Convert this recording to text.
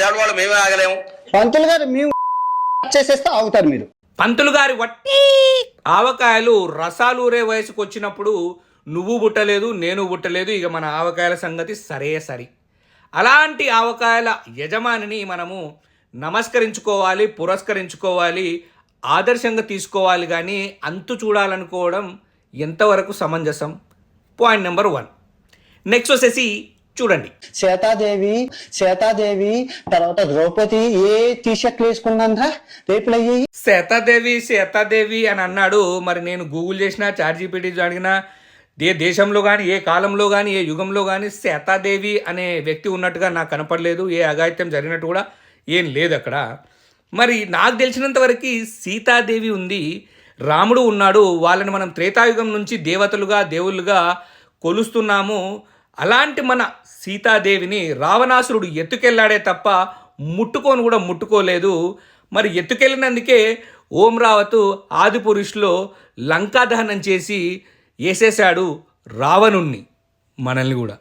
దేవుడు వాళ్ళు మేమే ఆగలేము. పంతులు గారు మేము చేసేస్తే ఆగుతారు మీరు. పంతులు గారి వట్టి ఆవకాయలు రసాలూరే వయసుకు వచ్చినప్పుడు నువ్వు పుట్టలేదు, నేను పుట్టలేదు, ఇక మన ఆవకాయల సంగతి సరే సరి. అలాంటి ఆవకాయల యజమానిని మనము నమస్కరించుకోవాలి, పురస్కరించుకోవాలి, ఆదర్శంగా తీసుకోవాలి. కానీ అంతు చూడాలనుకోవడం ఎంతవరకు సమంజసం? Point number 1. నెక్స్ట్ వచ్చేసి చూడండి, సీతాదేవి తర్వాత ద్రౌపది ఏ టీషర్ట్లు వేసుకున్నారా రేపులు అయ్యాయి. సీతాదేవి అని అన్నాడు. మరి నేను గూగుల్ చేసిన, చాట్‌జీపీటీ అడిగినా, ఏ దేశంలో కానీ, ఏ కాలంలో కానీ, ఏ యుగంలో కానీ సీతాదేవి అనే వ్యక్తి ఉన్నట్టుగా నాకు కనపడలేదు. ఏ అఘాయిత్యం జరిగినట్టు కూడా ఏం లేదు అక్కడ. మరి నాకు తెలిసినంత వరకు సీతాదేవి ఉంది, రాముడు ఉన్నాడు. వాళ్ళని మనం త్రేతాయుగం నుంచి దేవతలుగా, దేవుళ్ళుగా కొలుస్తున్నాము. అలాంటి మన సీతాదేవిని రావణాసురుడు ఎత్తుకెళ్ళాడే తప్ప ముట్టుకోలేదు. మరి ఎత్తుకెళ్ళినందుకే ఓం రావతు ఆదిపురుషులో లంకా దహనం చేసి వేసేశాడు రావణుణ్ణి, మనల్ని కూడా.